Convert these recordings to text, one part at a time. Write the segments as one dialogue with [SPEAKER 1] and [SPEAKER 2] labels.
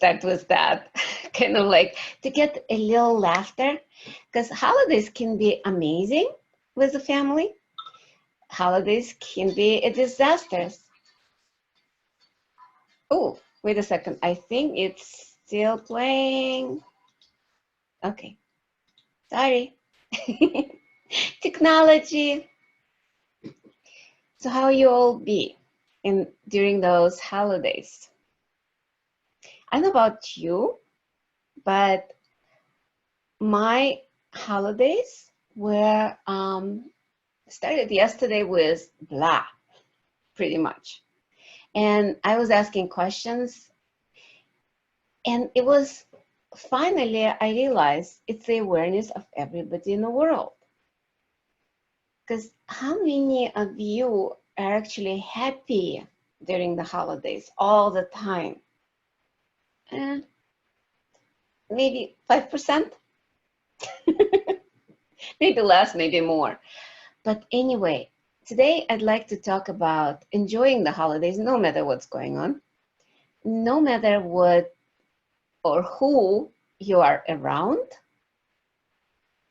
[SPEAKER 1] start with that, kind of like to get a little laughter, because holidays can be amazing with the family. Holidays can be a disaster. Oh, wait a second. I think it's still playing. Okay, sorry. Technology. So how you all be during those holidays? I don't know about you, but my holidays were started yesterday with blah, pretty much. And I was asking questions, and it was finally I realized it's the awareness of everybody in the world. Because how many of you are actually happy during the holidays all the time? Maybe 5%, maybe less, maybe more. But anyway, today I'd like to talk about enjoying the holidays no matter what's going on, no matter what or who you are around.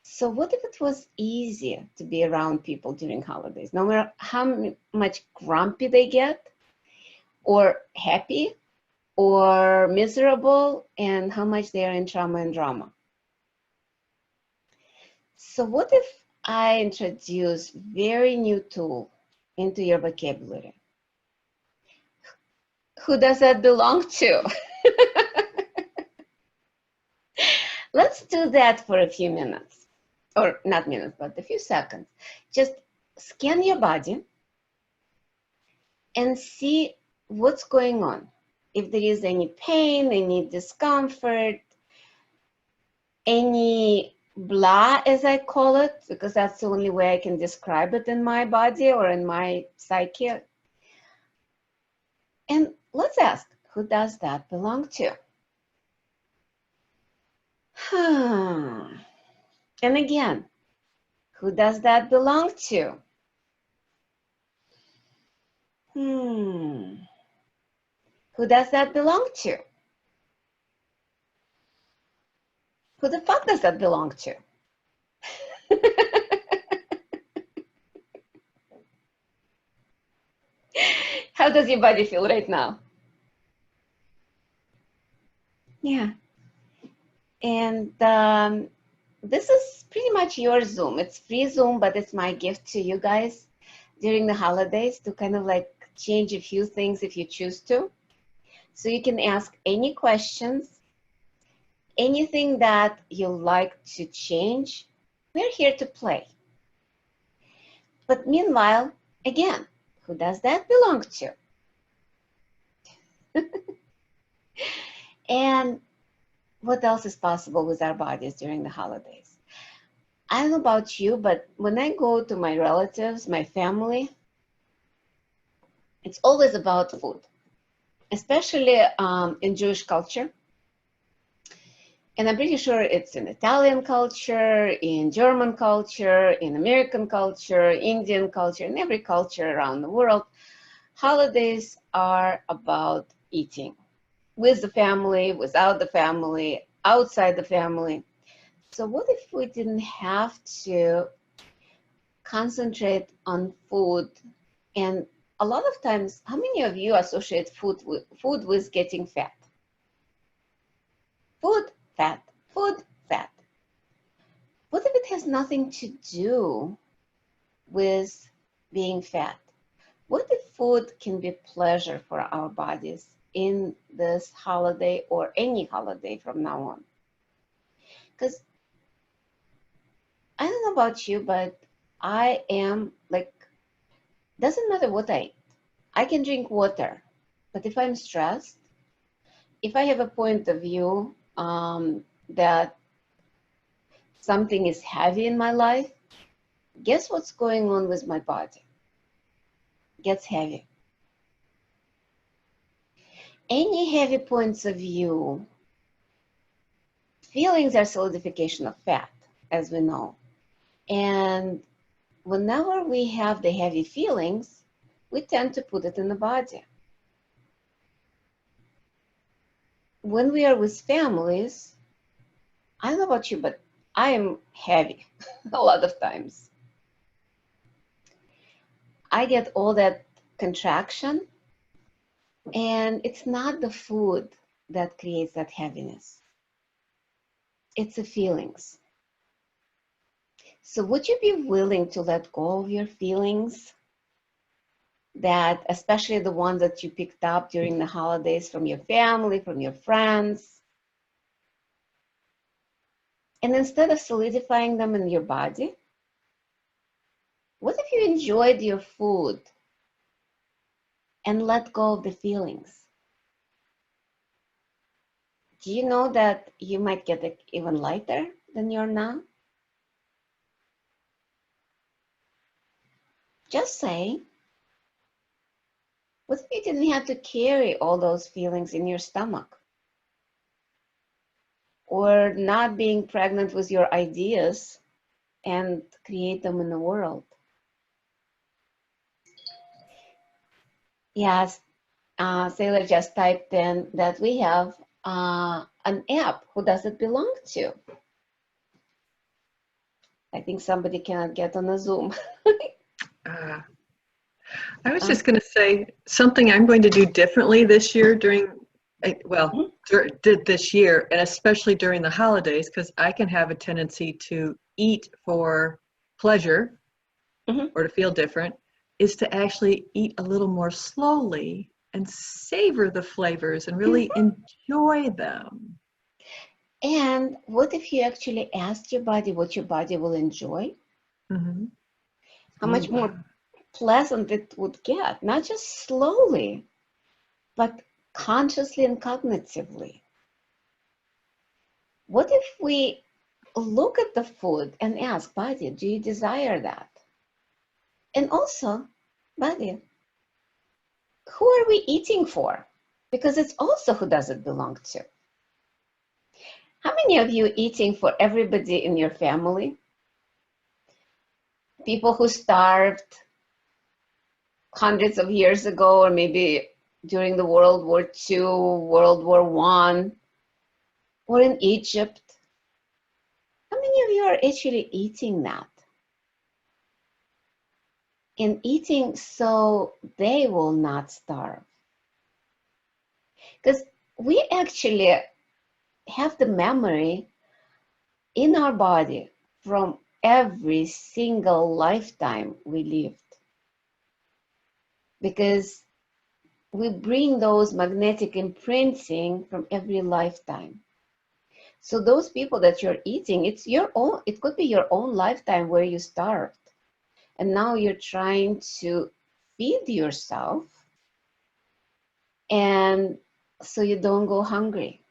[SPEAKER 1] So what if it was easier to be around people during holidays, no matter how much grumpy they get, or happy, or miserable, and how much they are in trauma and drama? So what if I introduce very new tool into your vocabulary? Who does that belong to? Let's do that for a few minutes, or not minutes, but a few seconds. Just scan your body and see what's going on. If there is any pain, any discomfort, any blah, as I call it, because that's the only way I can describe it in my body or in my psyche. And let's ask, who does that belong to? And again, who does that belong to? Who does that belong to? Who the fuck does that belong to? How does your body feel right now? Yeah. And this is pretty much your Zoom. It's free Zoom, but it's my gift to you guys during the holidays to kind of like change a few things if you choose to. So you can ask any questions, anything that you like to change. We're here to play. But meanwhile, again, who does that belong to? And what else is possible with our bodies during the holidays? I don't know about you, but when I go to my relatives, my family, it's always about food, especially in Jewish culture. And I'm pretty sure it's in Italian culture, in German culture, in American culture, Indian culture, in every culture around the world. Holidays are about eating with the family, without the family, outside the family. So what if we didn't have to concentrate on food? And a lot of times, how many of you associate food with getting fat? Food, fat, food, fat. What if it has nothing to do with being fat? What if food can be pleasure for our bodies in this holiday or any holiday from now on? Because I don't know about you, but I am like, doesn't matter what I eat. I can drink water, but if I'm stressed, if I have a point of view that something is heavy in my life, guess what's going on with my body? It gets heavy. Any heavy points of view, feelings are solidification of fat, as we know. And whenever we have the heavy feelings, we tend to put it in the body. when we are with families, I don't know about you, but I am heavy a lot of times. I get all that contraction, and it's not the food that creates that heaviness. It's the feelings. So would you be willing to let go of your feelings, that especially the ones that you picked up during the holidays from your family, from your friends, and instead of solidifying them in your body, what if you enjoyed your food and let go of the feelings? Do you know that you might get even lighter than you're now? Just saying. What if you didn't have to carry all those feelings in your stomach? Or not being pregnant with your ideas and create them in the world? Yes, Sailor just typed in that we have an app. Who does it belong to? I think somebody cannot get on a Zoom.
[SPEAKER 2] I was just going to say something I'm going to do differently this year did this year, and especially during the holidays, because I can have a tendency to eat for pleasure or to feel different, is to actually eat a little more slowly and savor the flavors and really enjoy them.
[SPEAKER 1] And what if you actually asked your body what your body will enjoy? How much more pleasant it would get, not just slowly, but consciously and cognitively. What if we look at the food and ask, body, do you desire that? And also, body, who are we eating for? Because it's also who does it belong to. How many of you eating for everybody in your family? People who starved hundreds of years ago, or maybe during the World War II, World War I, or in Egypt. How many of you are actually eating that? And eating so they will not starve. Because we actually have the memory in our body from every single lifetime we lived. Because we bring those magnetic imprinting from every lifetime. So those people that you're eating, it's your own, it could be your own lifetime where you starved. And now you're trying to feed yourself, and so you don't go hungry.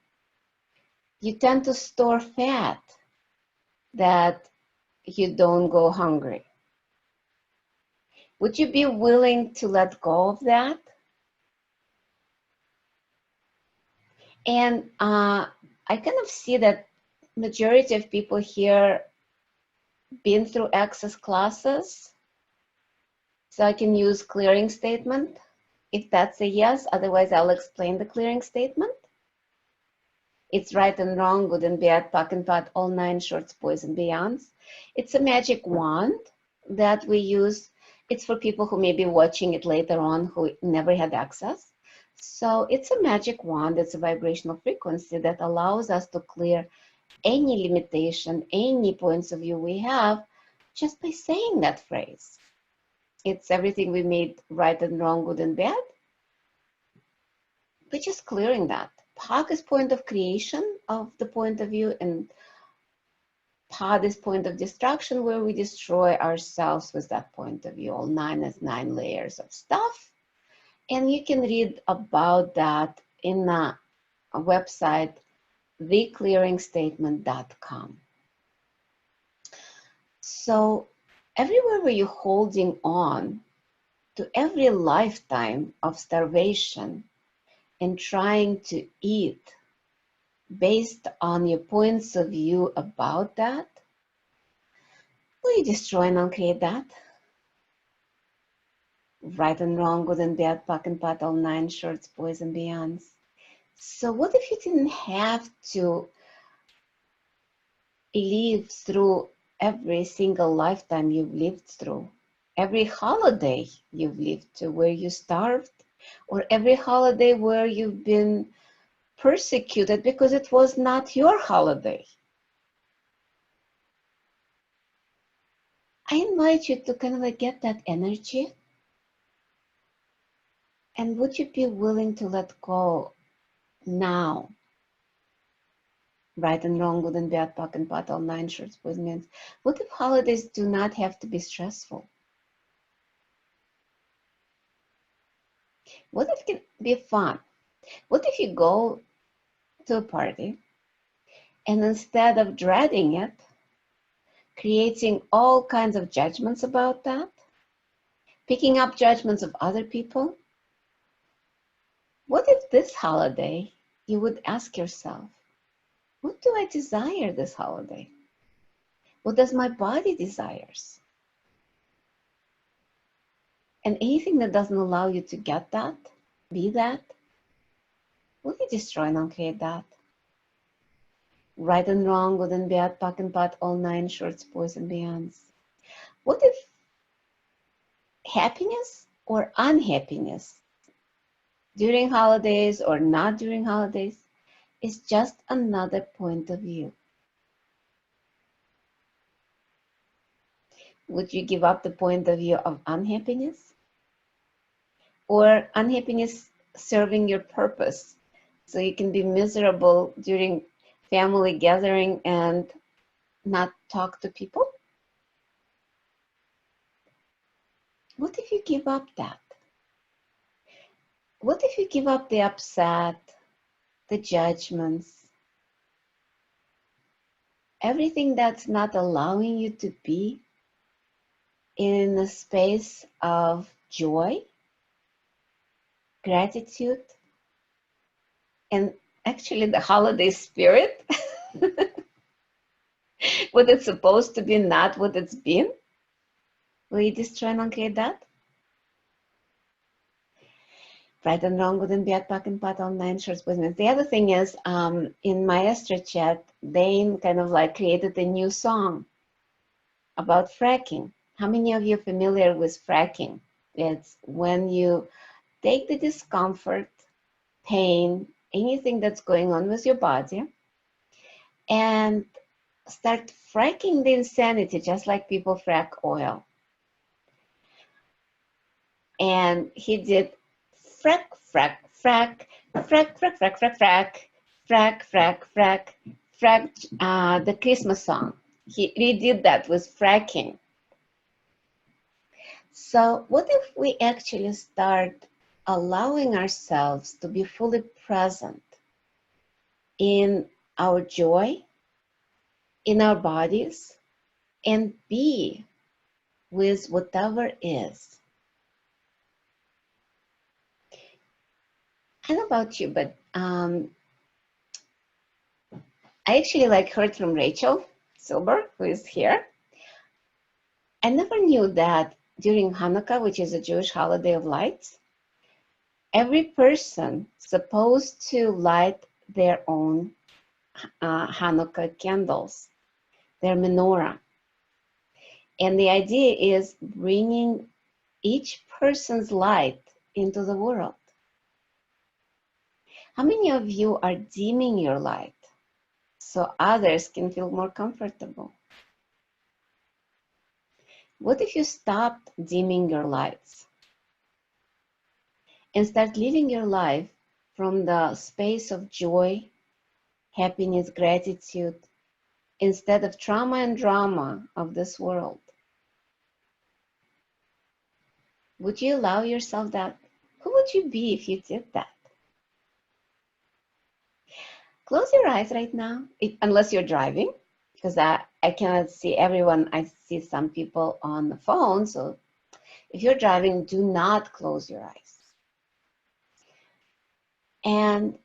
[SPEAKER 1] You tend to store fat that you don't go hungry. Would you be willing to let go of that? And I kind of see that majority of people here been through access classes. So I can use clearing statement if that's a yes. Otherwise, I'll explain the clearing statement. It's right and wrong, good and bad, POC and POD, all 9 shorts, boys and beyonds. It's a magic wand that we use. It's for people who may be watching it later on who never had access. So it's a magic wand. It's a vibrational frequency that allows us to clear any limitation, any points of view we have just by saying that phrase. It's everything we made right and wrong, good and bad. We're just clearing that. POC is point of creation of the point of view, and POD is point of destruction, where we destroy ourselves with that point of view. All 9 is 9 layers of stuff. And you can read about that in a website, theclearingstatement.com. So everywhere where you're holding on to every lifetime of starvation and trying to eat based on your points of view about that, will you destroy and uncreate that? Right and wrong, good and bad, POC and POD, all 9 shorts, boys and beyonds. So what if you didn't have to live through every single lifetime you've lived through, every holiday you've lived through where you starved, or every holiday where you've been persecuted because it was not your holiday? I invite you to kind of like get that energy. And would you be willing to let go now? Right and wrong, good and bad, POC and POT, all nine shorts, boys and men. What if holidays do not have to be stressful? What if it can be fun? What if you go to a party and instead of dreading it, creating all kinds of judgments about that, picking up judgments of other people, what if this holiday you would ask yourself, what do I desire this holiday? What does my body desires? And anything that doesn't allow you to get that, be that, will you destroy and uncreate that? Right and wrong, good and bad, POC and POT, all nine shorts, boys and beyonds. What if happiness or unhappiness during holidays or not during holidays is just another point of view? Would you give up the point of view of unhappiness? Or unhappiness serving your purpose so you can be miserable during family gathering and not talk to people? What if you give up that? What if you give up the upset, the judgments, everything that's not allowing you to be in a space of joy, gratitude, and actually the holiday spirit? What it's supposed to be, not what it's been? Will you destroy and uncreate that? Right and wrong, good and bad, POC and POT, all nine shorts, boys and men. The other thing is, in my Maestro chat, Dane kind of like created a new song about fracking. How many of you are familiar with fracking? It's when you take the discomfort, pain, anything that's going on with your body, and start fracking the insanity, just like people frack oil. And he did frack, frack, frack, frack, frack, frack, frack, frack, frack, frack, frack, frack, the Christmas song. He redid that with fracking. So what if we actually start allowing ourselves to be fully present in our joy, in our bodies, and be with whatever is? I don't know about you, but I actually heard from Rachel Silber, who is here. I never knew that during Hanukkah, which is a Jewish holiday of lights, every person supposed to light their own Hanukkah candles, their menorah. And the idea is bringing each person's light into the world. How many of you are dimming your light so others can feel more comfortable? What if you stopped dimming your lights and start living your life from the space of joy, happiness, gratitude, instead of trauma and drama of this world? Would you allow yourself that? Who would you be if you did that? Close your eyes right now, unless you're driving, because I cannot see everyone. I see some people on the phone, so if you're driving, do not close your eyes. And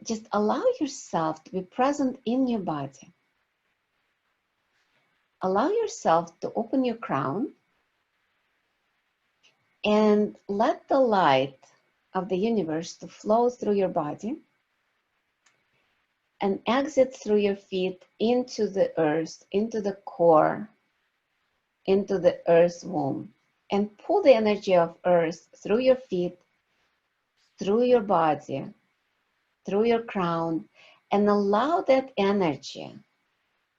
[SPEAKER 1] just allow yourself to be present in your body. Allow yourself to open your crown and let the light of the universe to flow through your body and exit through your feet into the earth, into the core, into the earth womb. And pull the energy of earth through your feet, through your body, through your crown, and allow that energy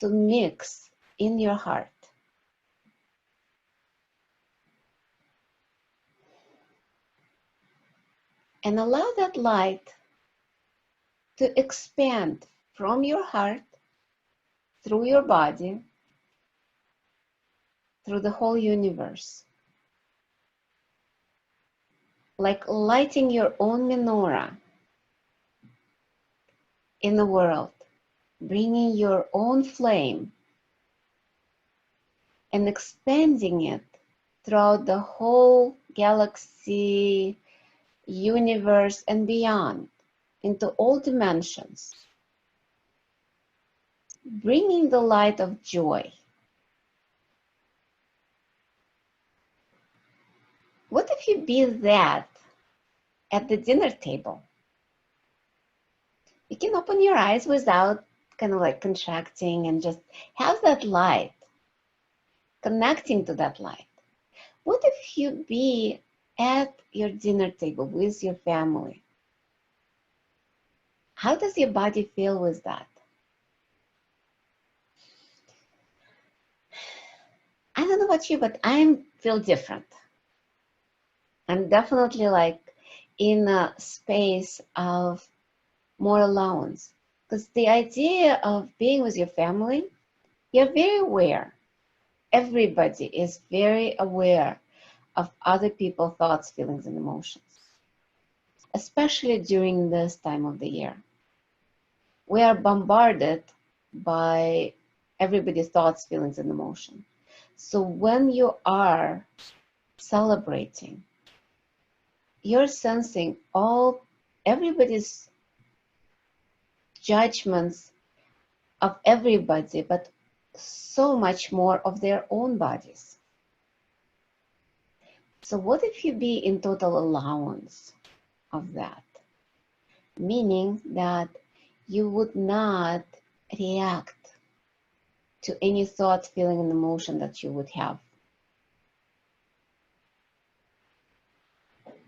[SPEAKER 1] to mix in your heart. And allow that light to expand from your heart, through your body, through the whole universe. Like lighting your own menorah in the world, bringing your own flame and expanding it throughout the whole galaxy, universe, and beyond, into all dimensions, bringing the light of joy. What if you be that at the dinner table? You can open your eyes without kind of like contracting and just have that light, connecting to that light. What if you be at your dinner table with your family? How does your body feel with that? I don't know about you, but I feel different. I'm definitely like in a space of more allowance. Because the idea of being with your family, you're very aware. Everybody is very aware of other people's thoughts, feelings, and emotions, especially during this time of the year. We are bombarded by everybody's thoughts, feelings, and emotions. So when you are celebrating, you're sensing everybody's judgments of everybody, but so much more of their own bodies. So what if you be in total allowance of that? Meaning that you would not react to any thought, feeling, and emotion that you would have.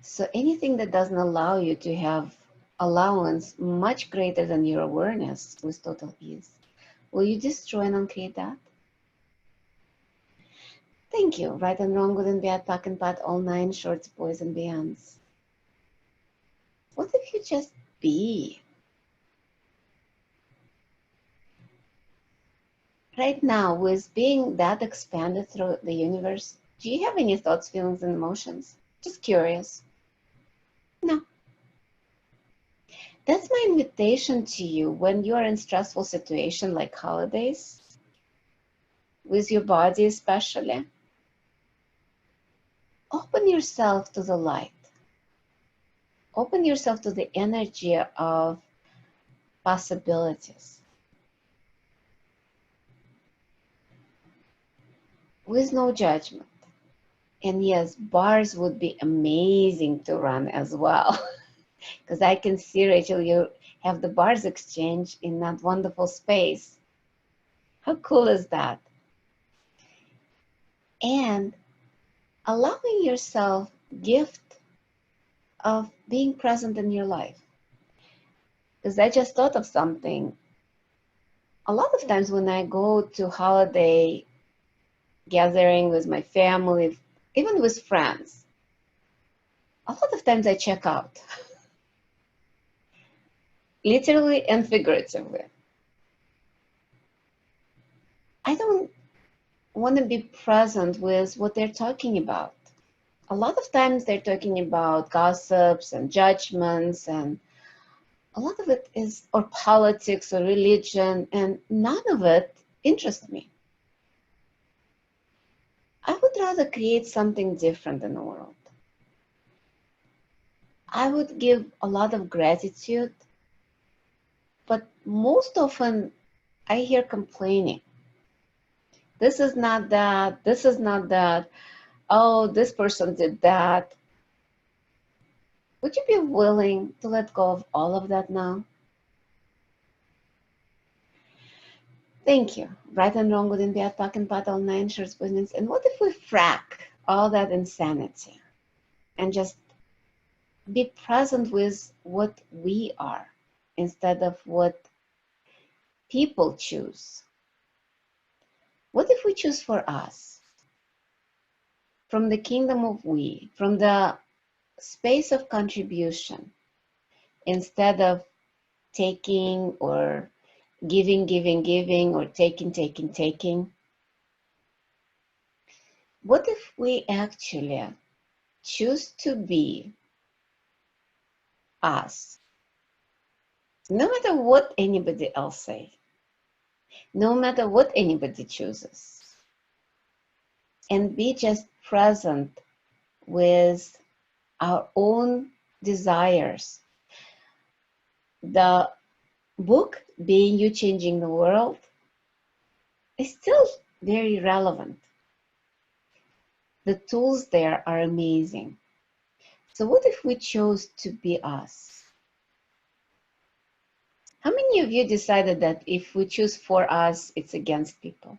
[SPEAKER 1] So anything that doesn't allow you to have allowance much greater than your awareness with total ease, will you destroy and uncreate that? Thank you. Right and wrong, good and bad, pack and pat, all nine shorts, boys and beyonds. What if you just be? Right now, with being that expanded through the universe, do you have any thoughts, feelings, and emotions? Just curious. No. That's my invitation to you when you are in stressful situation like holidays, with your body especially. Open yourself to the light. Open yourself to the energy of possibilities. With no judgment. And yes, bars would be amazing to run as well. Because I can see, Rachel, you have the bars exchange in that wonderful space. How cool is that? And allowing yourself gift of being present in your life. Because I just thought of something. A lot of times when I go to holiday gathering with my family, even with friends, a lot of times I check out. Literally and figuratively. I don't want to be present with what they're talking about. A lot of times they're talking about gossips and judgments, and a lot of it is, or politics or religion, and none of it interests me. I would rather create something different in the world. I would give a lot of gratitude, but most often I hear complaining. This is not that, this is not that, oh, this person did that. Would you be willing to let go of all of that now? Thank you. Right and wrong, good and bad, pack and pat, all nine shirts, business. And what if we frack all that insanity and just be present with what we are instead of what people choose? What if we choose for us? From the kingdom of we, from the space of contribution, instead of taking or giving, or taking. What if we actually choose to be us, no matter what anybody else say, no matter what anybody chooses, and be just present with our own desires? The book, Being You Changing the World, is still very relevant. The tools there are amazing. So what if we chose to be us? How many of you decided that if we choose for us, it's against people?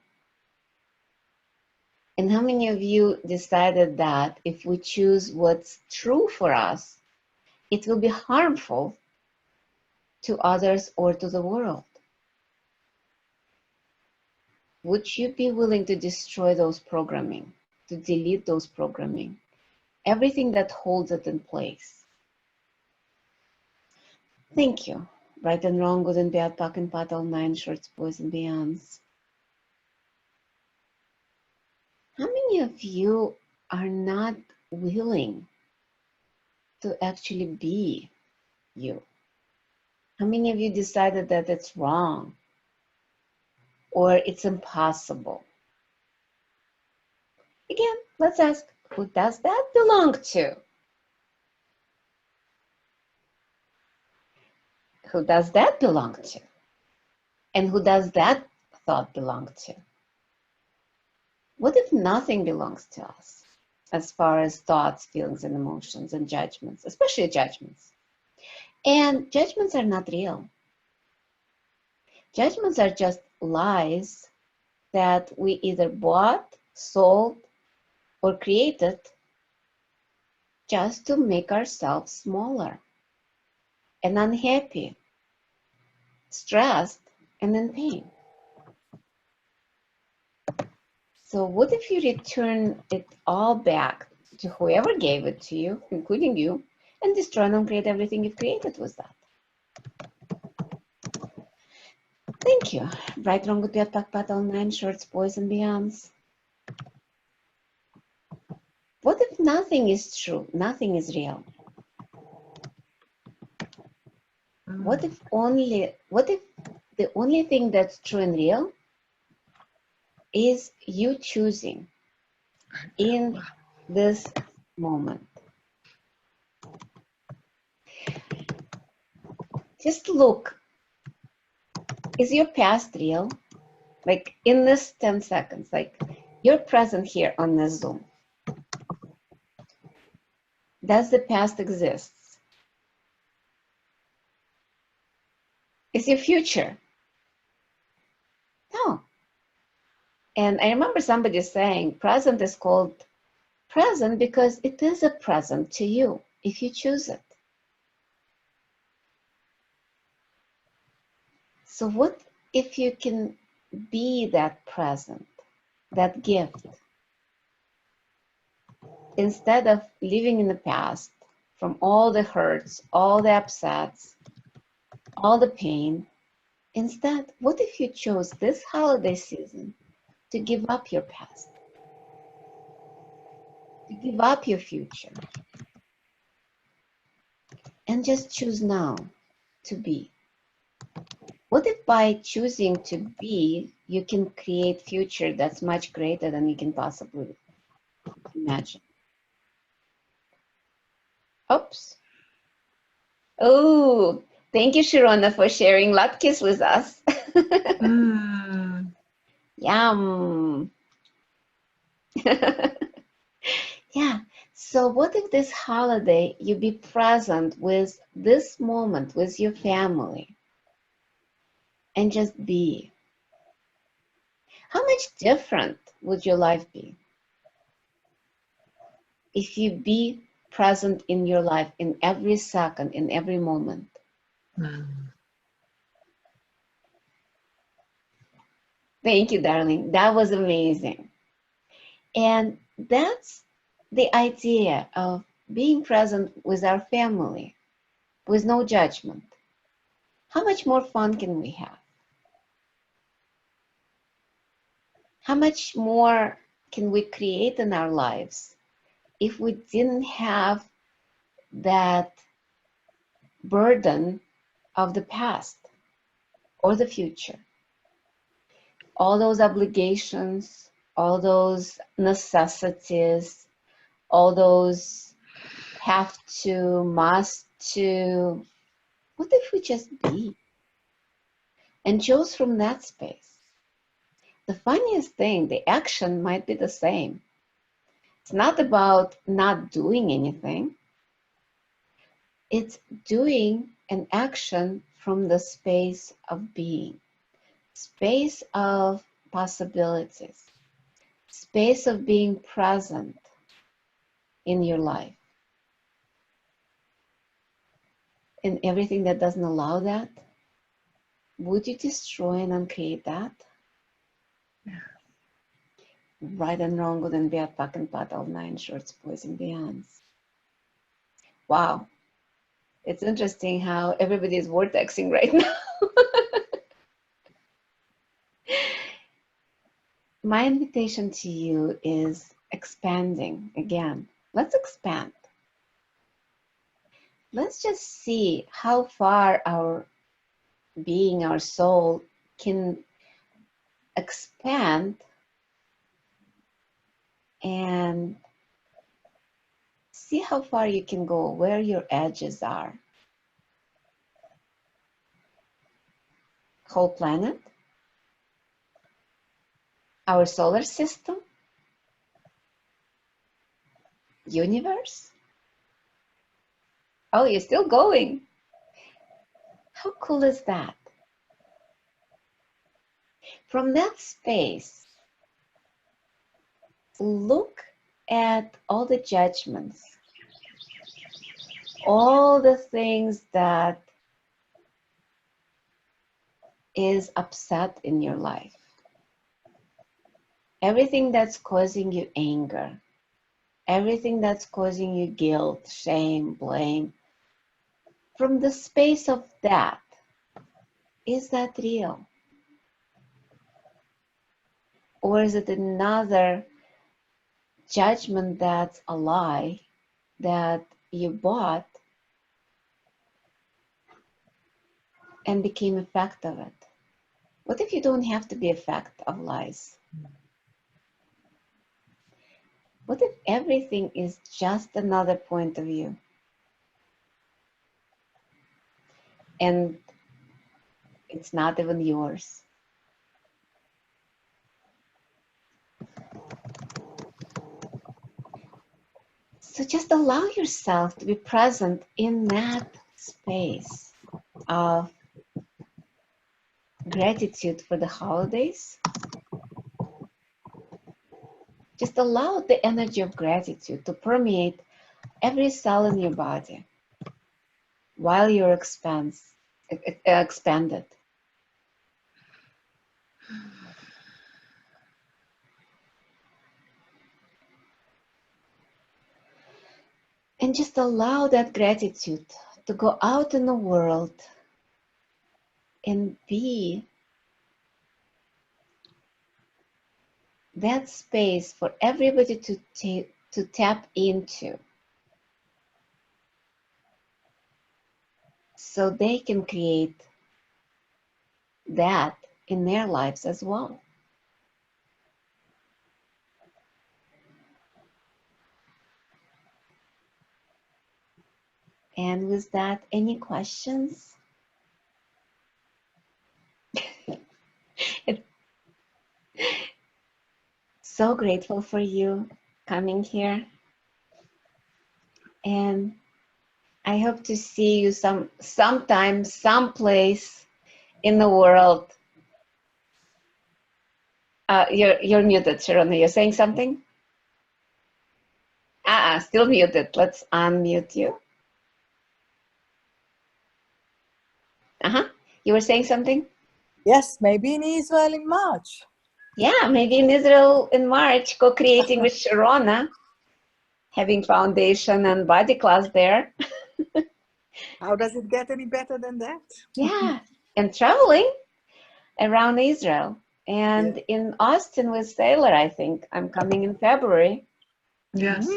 [SPEAKER 1] And how many of you decided that if we choose what's true for us, it will be harmful to others or to the world? Would you be willing to destroy those programming, to delete those programming, everything that holds it in place? Thank you. Right and wrong, good and bad, pack and pat, all nine shorts, boys and beyonds. How many of you are not willing to actually be you? How many of you decided that it's wrong or it's impossible? Again, let's ask, who does that belong to? Who does that belong to? And who does that thought belong to? What if nothing belongs to us as far as thoughts, feelings, and emotions and judgments, especially judgments? And judgments are not real. Judgments are just lies that we either bought, sold, or created just to make ourselves smaller and unhappy, stressed, and in pain. So what if you return it all back to whoever gave it to you, including you, and destroy and uncreate everything you've created with that? Thank you. Right, wrong, good, bad, pack, pat, all nine shorts, boys and beyonds. What if nothing is true? Nothing is real? What if the only thing that's true and real is you choosing in this moment? Just look. Is your past real? Like in this 10 seconds, like you're present here on this Zoom. Does the past exist? Is your future? No. And I remember somebody saying present is called present because it is a present to you if you choose it. So what if you can be that present, that gift, instead of living in the past from all the hurts, all the upsets, all the pain? Instead, what if you chose this holiday season to give up your past, to give up your future, and just choose now to be? What if by choosing to be, you can create future that's much greater than you can possibly imagine? Oops. Oh, thank you, Sharona, for sharing latkes with us. Yum. Yeah. So what if this holiday you be present with this moment with your family and just be? How much different would your life be if you be present in your life in every second, in every moment? Thank you, darling. That was amazing. And that's the idea of being present with our family, with no judgment. How much more fun can we have? How much more can we create in our lives if we didn't have that burden of the past or the future? All those obligations, all those necessities, all those have to, must to. What if we just be and choose from that space? The funniest thing, the action might be the same. It's not about not doing anything. It's doing an action from the space of being, space of possibilities, space of being present in your life. And everything that doesn't allow that, would you destroy and uncreate that?
[SPEAKER 2] Yeah.
[SPEAKER 1] Right and wrong, good and bad, fuck and pot, all nine shorts, boys and beyonds. Wow. It's interesting how everybody is vortexing right now. My invitation to you is expanding again. Let's expand. Let's just see how far our being, our soul can expand and see how far you can go, where your edges are. Whole planet, our solar system, universe. Oh, you're still going. How cool is that? From that space, look at all the judgments, all the things that is upset in your life, everything that's causing you anger, everything that's causing you guilt, shame, blame. From the space of that, is that real? Or is it another judgment that's a lie that you bought and became a fact of it? What if you don't have to be a fact of lies? What if everything is just another point of view? And it's not even yours. So just allow yourself to be present in that space of gratitude for the holidays. Just allow the energy of gratitude to permeate every cell in your body while you're expanded. And just allow that gratitude to go out in the world and be that space for everybody to tap into, so they can create that in their lives as well. And with that, any questions? It's so grateful for you coming here. And I hope to see you sometime, someplace in the world. You're muted, Sharona. You're saying something? Still muted. Let's unmute you. You were saying something?
[SPEAKER 3] Yes, maybe in Israel in March.
[SPEAKER 1] Yeah, maybe in Israel in March, co-creating with Sharona, having foundation and body class there.
[SPEAKER 3] How does it get any better than that?
[SPEAKER 1] Yeah, and traveling around Israel. And in Austin with Sailor, I think. I'm coming in February.
[SPEAKER 2] Yes.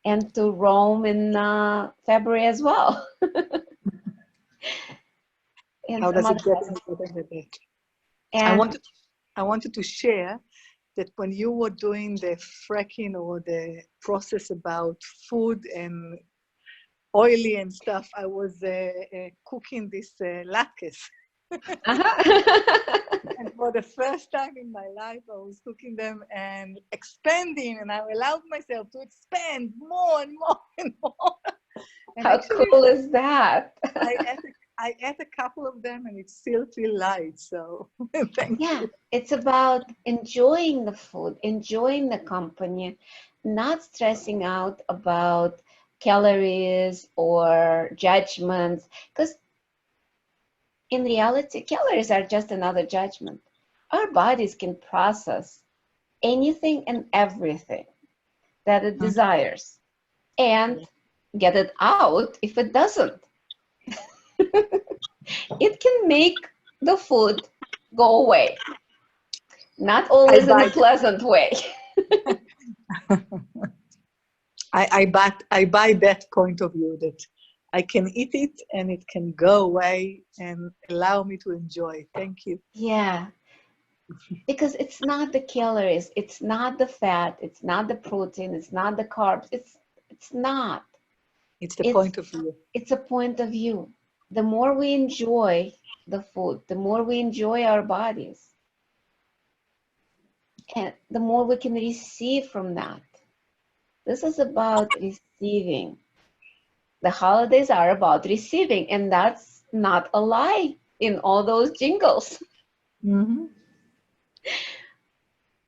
[SPEAKER 1] And to Rome in February as well.
[SPEAKER 3] How does it get any better than that? And I wanted to share that when you were doing the fracking or the process about food and oily and stuff, I was cooking this latkes. And for the first time in my life, I was cooking them and expanding, and I allowed myself to expand more and more and more. And
[SPEAKER 1] how
[SPEAKER 3] actually,
[SPEAKER 1] cool is that?
[SPEAKER 3] I ate a couple of them, and it still feels light. So thank you.
[SPEAKER 1] It's about enjoying the food, enjoying the company, not stressing out about calories or judgments, because in reality, calories are just another judgment. Our bodies can process anything and everything that it desires and get it out if it doesn't. It can make the food go away. Not always in a pleasant way.
[SPEAKER 3] I buy that point of view that I can eat it and it can go away and allow me to enjoy. Thank you.
[SPEAKER 1] Yeah. Because it's not the calories, it's not the fat, it's not the protein, it's not the carbs. It's not.
[SPEAKER 3] It's the point of view.
[SPEAKER 1] It's a point of view. The more we enjoy the food, the more we enjoy our bodies, and the more we can receive from that. This is about receiving. The holidays are about receiving, and that's not a lie in all those jingles.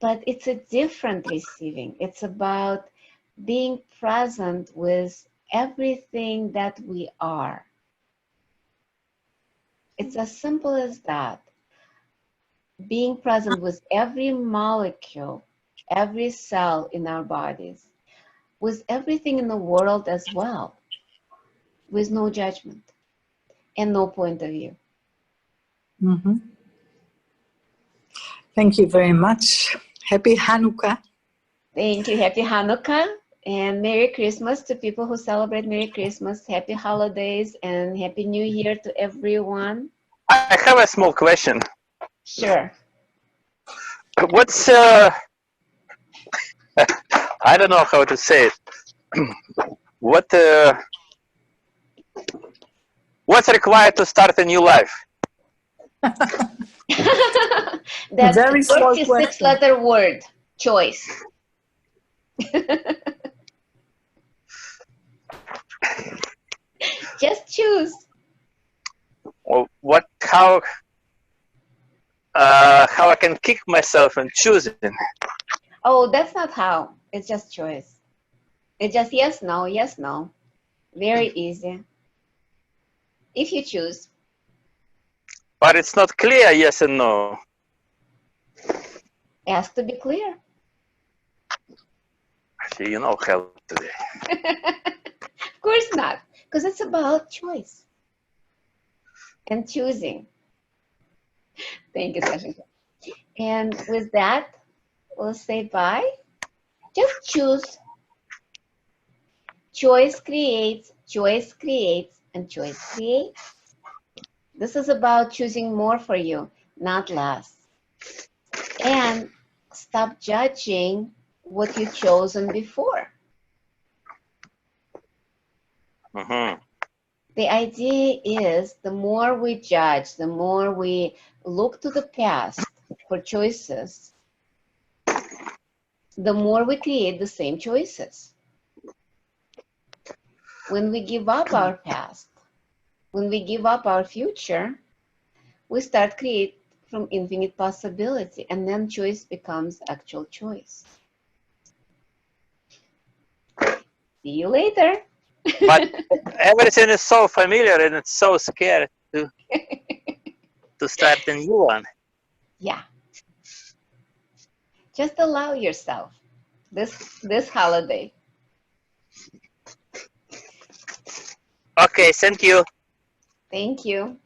[SPEAKER 1] But it's a different receiving. It's about being present with everything that we are. It's as simple as that. Being present with every molecule, every cell in our bodies, with everything in the world as well, with no judgment and no point of view.
[SPEAKER 3] Thank you very much. Happy Hanukkah.
[SPEAKER 1] Thank you. Happy Hanukkah and Merry Christmas to people who celebrate Merry Christmas. Happy holidays and Happy New Year to everyone.
[SPEAKER 4] I have a small question.
[SPEAKER 1] Sure.
[SPEAKER 4] What's I don't know how to say it. What's required to start a new life?
[SPEAKER 1] That's a 36-letter word. Choice. Just choose.
[SPEAKER 4] Well, how I can kick myself and choosing?
[SPEAKER 1] Oh, that's not how. It's just choice. It's just yes, no, yes, no. Very easy. If you choose.
[SPEAKER 4] But it's not clear, yes and no.
[SPEAKER 1] It has to be clear.
[SPEAKER 4] Actually, you know hell today.
[SPEAKER 1] Of course not, because it's about choice and choosing. Thank you, Sasha. And with that, we'll say bye. Just choose. Choice creates, and choice creates. This is about choosing more for you, not less. And stop judging what you've chosen before. The idea is the more we judge, the more we look to the past for choices, the more we create the same choices. When we give up our past, when we give up our future, we start from infinite possibility, and then choice becomes actual choice. See you later.
[SPEAKER 4] But everything is so familiar and it's so scared to start a new one.
[SPEAKER 1] Yeah. Just allow yourself this holiday.
[SPEAKER 4] Okay, thank you.
[SPEAKER 1] Thank you.